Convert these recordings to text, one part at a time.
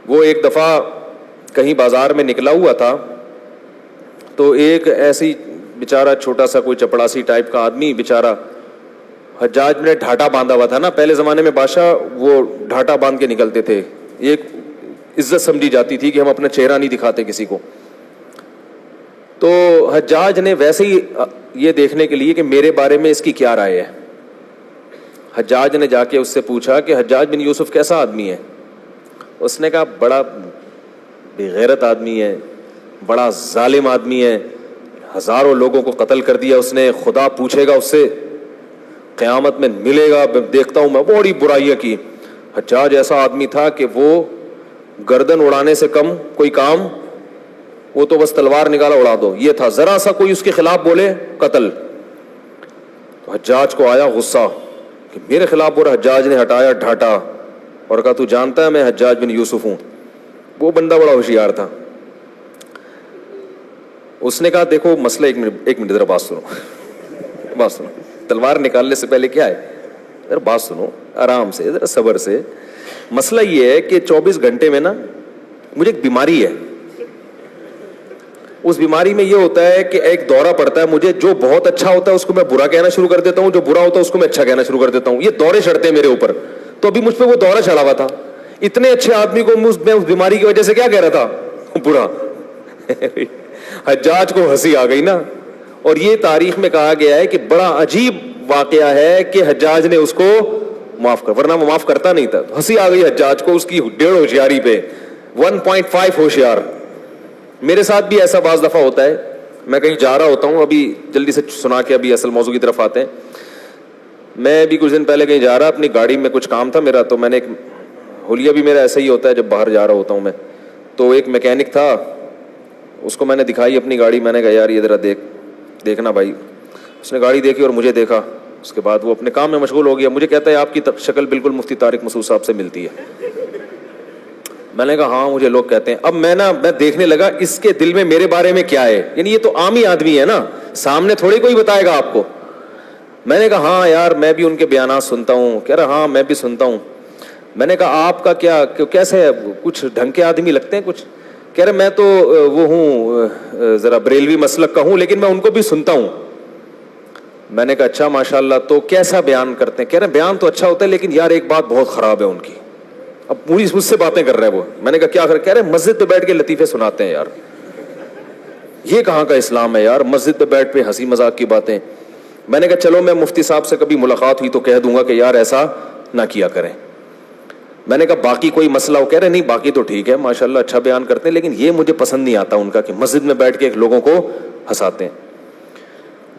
وہ ایک دفعہ کہیں بازار میں نکلا ہوا تھا تو ایک ایسی بیچارہ چھوٹا سا کوئی چپڑاسی ٹائپ کا آدمی بیچارہ حجاج نے ڈھاٹا باندھا ہوا تھا نا. پہلے زمانے میں بادشاہ وہ ڈھاٹا باندھ کے نکلتے تھے, ایک عزت سمجھی جاتی تھی کہ ہم اپنا چہرہ نہیں دکھاتے کسی کو. تو حجاج نے ویسے ہی یہ دیکھنے کے لیے کہ میرے بارے میں اس کی کیا رائے ہے, حجاج نے جا کے اس سے پوچھا کہ حجاج بن یوسف کیسا آدمی ہے. اس نے کہا بڑا بے غیرت آدمی ہے, بڑا ظالم آدمی ہے, ہزاروں لوگوں کو قتل کر دیا اس نے, خدا پوچھے گا اس سے, قیامت میں ملے گا, دیکھتا ہوں میں بڑی برائیاں کی. حجاج ایسا آدمی تھا کہ وہ گردن اڑانے سے کم کوئی کام, وہ تو بس تلوار نکالا اڑا دو, یہ تھا. ذرا سا کوئی اس کے خلاف بولے قتل. تو حجاج کو آیا غصہ کہ میرے خلاف بول رہا. حجاج نے ہٹایا ڈھاٹا اور کہا تو جانتا ہے میں حجاج بن یوسف ہوں. وہ بندہ بڑا ہوشیار تھا. اس نے کہا دیکھو مسئلہ, ایک منٹ ذرا بات سنو, تلوار نکالنے سے پہلے کیا ہے, ذرا بات سنو آرام سے, ذرا صبر سے. مسئلہ یہ ہے کہ 24 گھنٹے میں نا مجھے ایک بیماری ہے. اس بیماری میں یہ ہوتا ہے کہ ایک دورہ پڑتا ہے مجھے, جو بہت اچھا ہوتا ہے اس کو میں برا کہنا شروع کر دیتا ہوں, جو برا ہوتا ہے اس کو میں اچھا کہنا شروع کر دیتا ہوں. یہ دورے چڑھتے ہیں میرے اوپر. تو ابھی مجھ پہ وہ دورہ چڑھا ہوا تھا. اتنے اچھے آدمی کو میں اس بیماری کی وجہ سے کیا کہہ رہا تھا, برا. حجاج کو ہنسی آ گئی نا. اور یہ تاریخ میں کہا گیا ہے کہ بڑا عجیب واقعہ ہے کہ حجاج نے اس کو معاف کر, ورنہ وہ معاف کرتا نہیں تھا. ہنسی آ گئی حجاج کو اس کی 1.5 ہوشیاری پہ, 1.5 ہوشیار. میرے ساتھ بھی ایسا بعض دفعہ ہوتا ہے, میں کہیں جا رہا ہوتا ہوں, ابھی جلدی سے سنا کے ابھی اصل موضوع کی طرف آتے ہیں. میں بھی کچھ دن پہلے کہیں جا رہا, اپنی گاڑی میں کچھ کام تھا میرا, تو میں نے ایک حلیہ بھی میرا ایسا ہی ہوتا ہے جب باہر جا رہا ہوتا ہوں میں, تو ایک میکینک تھا, اس کو میں نے دکھائی اپنی گاڑی. میں نے کہا یار یہ ذرا دیکھنا بھائی. اس نے گاڑی دیکھی اور مجھے دیکھا. اس کے بعد وہ اپنے کام میں مشغول ہو گیا. مجھے کہتا ہے آپ کی شکل بالکل مفتی طارق مسعود صاحب سے ملتی ہے. میں نے کہا ہاں مجھے لوگ کہتے ہیں. اب میں دیکھنے لگا اس کے دل میں میرے بارے میں کیا ہے, یعنی یہ تو عام ہی آدمی ہے نا, سامنے تھوڑی کوئی بتائے گا آپ کو. میں نے کہا ہاں یار میں بھی ان کے بیانات سنتا ہوں. کہہ رہا ہاں میں بھی سنتا ہوں. میں نے کہا آپ کا کیا کیسے ہے, کچھ ڈھنگ کے آدمی لگتے ہیں کچھ. کہہ رہے میں تو وہ ہوں ذرا بریلوی مسلک کا ہوں, لیکن میں ان کو بھی سنتا ہوں. میں نے کہا اچھا ماشاءاللہ, تو کیسا بیان کرتے ہیں. کہہ رہے بیان تو اچھا ہوتا ہے لیکن یار ایک بات بہت خراب ہے ان کی. اب پوری مجھ سے باتیں کر رہے ہیں وہ. میں نے کہا کیا کہہ رہے مسجد پہ بیٹھ کے لطیفے سناتے ہیں. یار یہ کہاں کا اسلام ہے یار, مسجد پہ بیٹھ پہ ہنسی مذاق کی باتیں. میں نے کہا چلو میں مفتی صاحب سے کبھی ملاقات ہوئی تو کہہ دوں گا کہ یار ایسا نہ کیا کریں. میں نے کہا باقی کوئی مسئلہ ہو. کہہ رہے نہیں باقی تو ٹھیک ہے ماشاءاللہ اچھا بیان کرتے ہیں, لیکن یہ مجھے پسند نہیں آتا ان کا کہ مسجد میں بیٹھ کے لوگوں کو ہنساتے ہیں.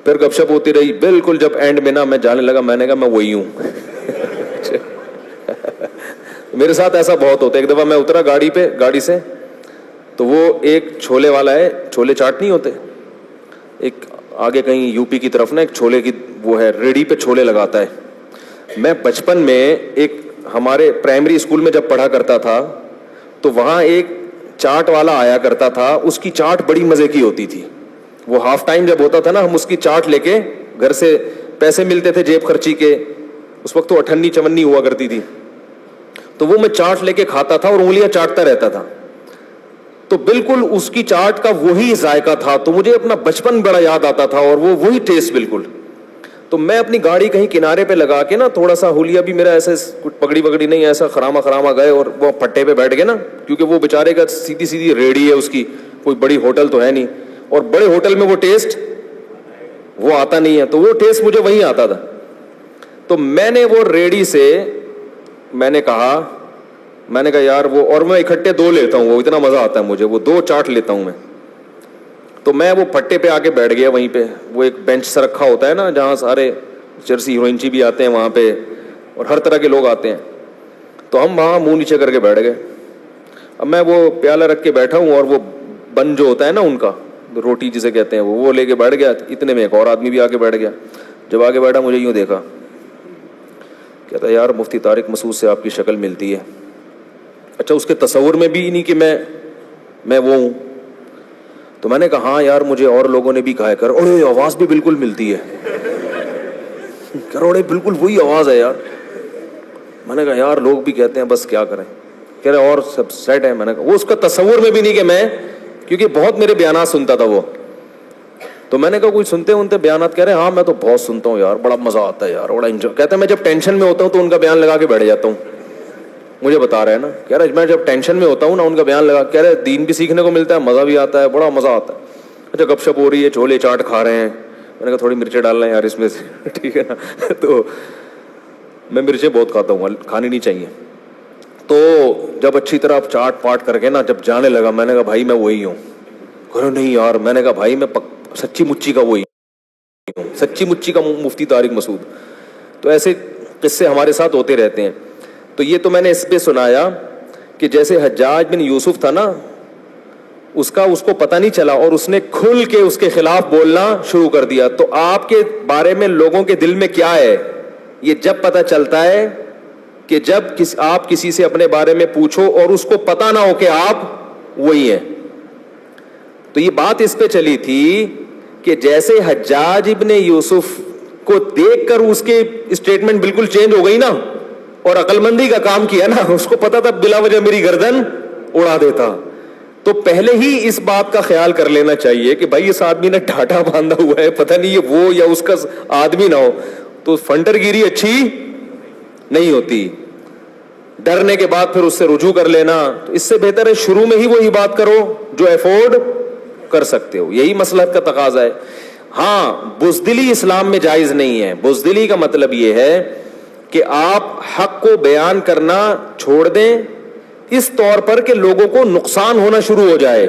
پھر گپ شپ ہوتی رہی. بالکل جب اینڈ میں نا میں جانے لگا, میں نے کہا میں وہی ہوں. میرے ساتھ ایسا بہت ہوتا ہے. ایک دفعہ میں اترا گاڑی سے, تو وہ ایک چھولے والا ہے, چھولے چاٹ نہیں ہوتے, ایک آگے کہیں یو پی کی طرف نا ایک چھولے کی وہ ہے, ریڑھی پہ چھولے لگاتا ہے. میں بچپن میں ایک ہمارے پرائمری اسکول میں جب پڑھا کرتا تھا تو وہاں ایک چاٹ والا آیا کرتا تھا. اس کی چاٹ بڑی مزے کی ہوتی تھی. وہ ہاف ٹائم جب ہوتا تھا نا, ہم اس کی چاٹ لے کے گھر سے, پیسے ملتے تھے جیب خرچی کے, اس وقت تو 58 چمنی ہوا کرتی تھی, تو وہ میں چاٹ لے کے کھاتا تھا اور انگلیاں چاٹتا رہتا تھا. تو بالکل اس کی چاٹ کا وہی ذائقہ تھا. تو مجھے اپنا بچپن بڑا یاد آتا تھا اور وہ وہی ٹیسٹ بالکل. تو میں اپنی گاڑی کہیں کنارے پہ لگا کے نا, تھوڑا سا حلیہ بھی میرا ایسے کچھ پگڑی وگڑی نہیں, ایسا خراما گئے اور وہ پٹے پہ بیٹھ گئے نا, کیونکہ وہ بیچارے کا سیدھی ریڑھی ہے اس کی, کوئی بڑی ہوٹل تو ہے نہیں, اور بڑے ہوٹل میں وہ ٹیسٹ وہ آتا نہیں ہے, تو وہ ٹیسٹ مجھے وہیں آتا تھا. تو میں نے وہ ریڑھی سے میں نے کہا یار وہ, اور میں اکٹھے 2 لیتا ہوں, وہ اتنا مزہ آتا ہے مجھے, وہ 2 چاٹ لیتا ہوں میں. تو میں وہ پٹے پہ آ کے بیٹھ گیا وہیں پہ. وہ ایک بینچ سے رکھا ہوتا ہے نا جہاں سارے چرسی ہیروئنچی بھی آتے ہیں وہاں پہ, اور ہر طرح کے لوگ آتے ہیں. تو ہم وہاں منہ نیچے کر کے بیٹھ گئے. اب میں وہ پیالہ رکھ کے بیٹھا ہوں, اور وہ بن جو ہوتا ہے نا ان کا, روٹی جسے کہتے ہیں, وہ لے کے بیٹھ گیا. اتنے میں ایک اور آدمی بھی آ کے بیٹھ گیا. جب آگے بیٹھا مجھے یوں دیکھا, کہتا یار مفتی طارق مسعود سے آپ کی شکل ملتی ہے. اچھا اس کے تصور میں بھی نہیں کہ میں وہ ہوں. تو میں نے کہا ہاں یار مجھے اور لوگوں نے بھی کہا کر, اور آواز بھی بالکل ملتی ہے. بالکل وہی آواز ہے یار. میں نے کہا یار لوگ بھی کہتے ہیں, بس کیا کریں. کہہ رہے اور سب سیٹ ہے. میں نے کہا وہ اس کا تصور میں بھی نہیں کہ میں, کیونکہ بہت میرے بیانات سنتا تھا وہ, تو میں نے کہا کوئی سنتے ہونتے بیانات؟ کہہ رہے ہاں میں تو بہت سنتا ہوں یار, بڑا مزہ آتا ہے یار, بڑا انجوائے. کہتے ہیں میں جب ٹینشن میں ہوتا ہوں تو ان کا بیان لگا کے بیٹھ جاتا ہوں. مجھے بتا رہے ہیں نا, کہہ رہے میں جب ٹینشن میں ہوتا ہوں نا ان کا بیان لگا, کہہ رہے دین بھی سیکھنے کو ملتا ہے, مزہ بھی آتا ہے, بڑا مزہ آتا ہے. اچھا گپ شپ ہو رہی ہے, چھولے چاٹ کھا رہے ہیں, میں نے کہا تھوڑی مرچیں ڈالنا ہے یار اس میں سے, ٹھیک ہے نا. تو میں مرچیں بہت کھاتا ہوں, کھانی نہیں چاہیے. تو جب اچھی طرح چاٹ پاٹ کر کے نا جب جانے لگا, میں نے کہا بھائی میں وہی ہوں. کہہ رہے نہیں یار, میں نے کہا بھائی میں سچی مچی کا وہی ہوں, سچی مچی کا مفتی طارق مسعود. تو ایسے قصے ہمارے ساتھ ہوتے رہتے ہیں. تو یہ تو میں نے اس پہ سنایا کہ جیسے حجاج بن یوسف تھا نا, اس کو پتہ نہیں چلا اور اس نے کھل کے اس کے خلاف بولنا شروع کر دیا. تو آپ کے بارے میں لوگوں کے دل میں کیا ہے یہ جب پتہ چلتا ہے کہ جب آپ کسی سے اپنے بارے میں پوچھو اور اس کو پتہ نہ ہو کہ آپ وہی ہیں. تو یہ بات اس پہ چلی تھی کہ جیسے حجاج ابن یوسف کو دیکھ کر اس کے اسٹیٹمنٹ بالکل چینج ہو گئی نا, اور عقل مندی کا کام کیا نا, اس کو پتا تھا بلا وجہ میری گردن اڑا دیتا. تو پہلے ہی اس بات کا خیال کر لینا چاہیے کہ بھائی اس آدمی نے ڈھاٹا باندھا ہوا ہے, پتہ نہیں یہ وہ یا اس کا آدمی نہ ہو, تو فنٹر گیری اچھی نہیں ہوتی. ڈرنے کے بعد پھر اس سے رجوع کر لینا, تو اس سے بہتر ہے شروع میں ہی وہی بات کرو جو افورڈ کر سکتے ہو. یہی مصلحت کا تقاضا ہے. ہاں بزدلی اسلام میں جائز نہیں ہے. بزدلی کا مطلب یہ ہے کہ آپ حق کو بیان کرنا چھوڑ دیں اس طور پر کہ لوگوں کو نقصان ہونا شروع ہو جائے.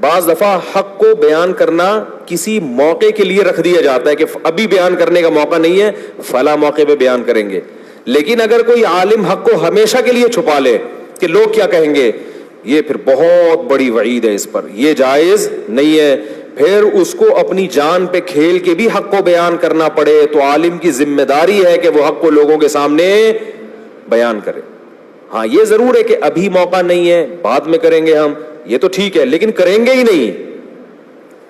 بعض دفعہ حق کو بیان کرنا کسی موقع کے لیے رکھ دیا جاتا ہے کہ ابھی بیان کرنے کا موقع نہیں ہے, فلاں موقع پہ بیان کریں گے. لیکن اگر کوئی عالم حق کو ہمیشہ کے لیے چھپا لے کہ لوگ کیا کہیں گے, یہ پھر بہت بڑی وعید ہے اس پر, یہ جائز نہیں ہے. پھر اس کو اپنی جان پہ کھیل کے بھی حق کو بیان کرنا پڑے تو عالم کی ذمہ داری ہے کہ وہ حق کو لوگوں کے سامنے بیان کرے. ہاں یہ ضرور ہے کہ ابھی موقع نہیں ہے, بعد میں کریں گے ہم, یہ تو ٹھیک ہے, لیکن کریں گے ہی نہیں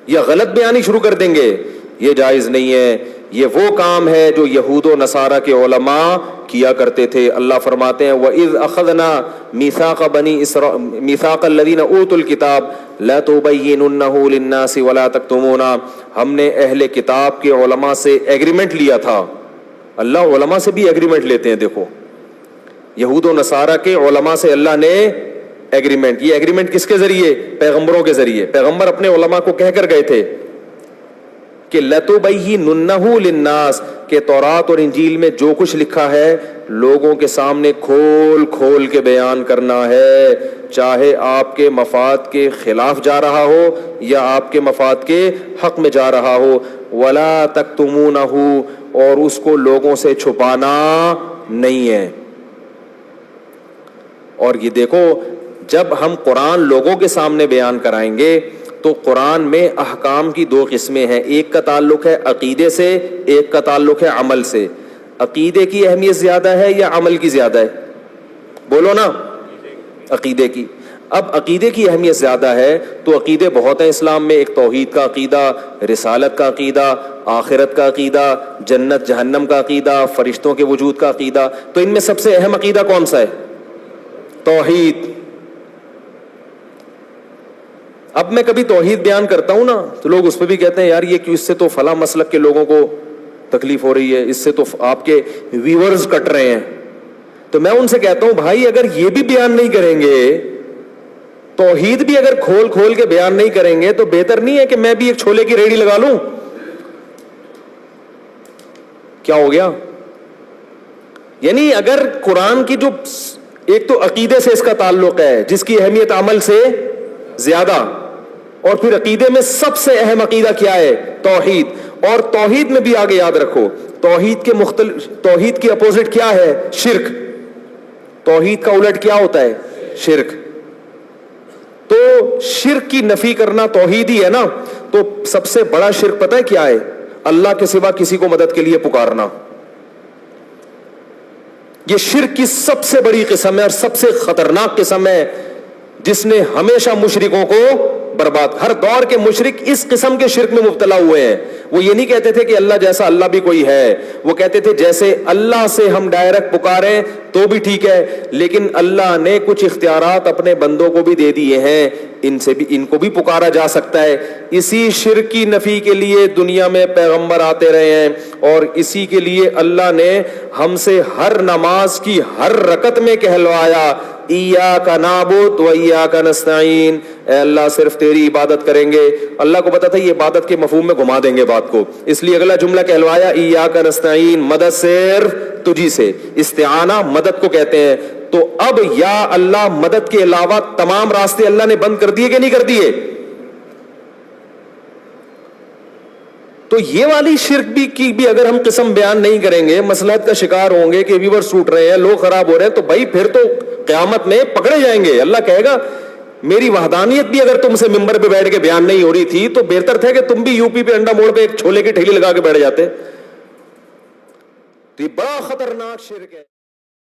یا غلط بیانی شروع کر دیں گے, یہ جائز نہیں ہے. یہ وہ کام ہے جو یہود و نصارہ کے علماء کیا کرتے تھے. اللہ فرماتے ہیں وَإِذْ أَخَذْنَا مِيثَاقَ مِيثَاقَ الَّذِينَ أُوتُوا الْكِتَابَ لَا تُبَيِّنُنَّهُ لِلنَّاسِ وَلَا تَكْتُمُونَ. ہم نے اہل کتاب کے علماء سے ایگریمنٹ لیا تھا. اللہ علماء سے بھی ایگریمنٹ لیتے ہیں. دیکھو یہود و نصارہ کے علماء سے اللہ نے ایگریمنٹ, یہ ایگریمنٹ کس کے ذریعے؟ پیغمبروں کے ذریعے. پیغمبر اپنے علماء کو کہہ کر گئے تھے کہ لَتُبَيِّنُنَّهُ لِلنَّاسِ, کہ تورات اور انجیل میں جو کچھ لکھا ہے لوگوں کے سامنے کھول کھول کے بیان کرنا ہے, چاہے آپ کے مفاد کے خلاف جا رہا ہو یا آپ کے مفاد کے حق میں جا رہا ہو. وَلَا تَكْتُمُونَهُ, اور اس کو لوگوں سے چھپانا نہیں ہے. اور یہ دیکھو جب ہم قرآن لوگوں کے سامنے بیان کرائیں گے تو قرآن میں احکام کی دو قسمیں ہیں, ایک کا تعلق ہے عقیدے سے, ایک کا تعلق ہے عمل سے. عقیدے کی اہمیت زیادہ ہے یا عمل کی زیادہ ہے؟ بولو نا. عقیدے کی. اب عقیدے کی اہمیت زیادہ ہے تو عقیدے بہت ہیں اسلام میں. ایک توحید کا عقیدہ, رسالت کا عقیدہ, آخرت کا عقیدہ, جنت جہنم کا عقیدہ, فرشتوں کے وجود کا عقیدہ. تو ان میں سب سے اہم عقیدہ کون سا ہے؟ توحید. اب میں کبھی توحید بیان کرتا ہوں نا تو لوگ اس پہ بھی کہتے ہیں یار یہ کیوں, اس سے تو فلاں مسلک کے لوگوں کو تکلیف ہو رہی ہے, اس سے تو آپ کے ویورز کٹ رہے ہیں. تو میں ان سے کہتا ہوں بھائی اگر یہ بھی بیان نہیں کریں گے, توحید بھی اگر کھول کھول کے بیان نہیں کریں گے, تو بہتر نہیں ہے کہ میں بھی ایک چھولے کی ریڑھی لگا لوں؟ کیا ہو گیا؟ یعنی اگر قرآن کی جو ایک تو عقیدے سے اس کا تعلق ہے جس کی اہمیت عمل سے زیادہ, اور پھر عقیدے میں سب سے اہم عقیدہ کیا ہے؟ توحید. اور توحید میں بھی آگے یاد رکھو توحید کی اپوزٹ کیا ہے؟ شرک. توحید کا الٹ کیا ہوتا ہے؟ شرک. تو شرک کی نفی کرنا توحید ہی ہے نا. تو سب سے بڑا شرک پتہ ہے کیا ہے؟ اللہ کے سوا کسی کو مدد کے لیے پکارنا. یہ شرک کی سب سے بڑی قسم ہے اور سب سے خطرناک قسم ہے جس نے ہمیشہ مشرکوں کو برباد. ہر دور کے مشرک اس قسم کے شرک میں مبتلا ہوئے ہیں. وہ یہ نہیں کہتے تھے کہ اللہ جیسا اللہ بھی کوئی ہے, وہ کہتے تھے جیسے اللہ سے ہم ڈائریکٹ پکاریں تو بھی ٹھیک ہے, لیکن اللہ نے کچھ اختیارات اپنے بندوں کو بھی دے دیے ہیں, ان کو بھی پکارا جا سکتا ہے. اسی شرک کی نفی کے لیے دنیا میں پیغمبر آتے رہے ہیں, اور اسی کے لیے اللہ نے ہم سے ہر نماز کی ہر رکعت میں کہلوایا ایاک نعبد و ایاک نستعین, اے اللہ صرف تیری عبادت کریں گے. اللہ کو پتا تھا یہ عبادت کے مفہوم میں گھما دیں گے بات کو, اس لیے اگلا جملہ کہلوایا ایاک نستعین, مدد صرف تجھی سے. استعانہ مدد کو کہتے ہیں. تو اب یا اللہ مدد کے علاوہ تمام راستے اللہ نے بند کر دیے کہ نہیں کر دیے؟ تو یہ والی شرک کی بھی اگر ہم قسم بیان نہیں کریں گے, مصلحت کا شکار ہوں گے کہ ویورز ٹوٹ رہے ہیں, لوگ خراب ہو رہے ہیں, تو بھائی پھر تو قیامت میں پکڑے جائیں گے. اللہ کہے گا میری وحدانیت بھی اگر تم سے ممبر پہ بیٹھ کے بیان نہیں ہو رہی تھی تو بہتر تھا کہ تم بھی یو پی پہ انڈا موڑ پہ ایک چھولے کی ٹھیلی لگا کے بیٹھ جاتے. تو یہ بڑا خطرناک شرک ہے.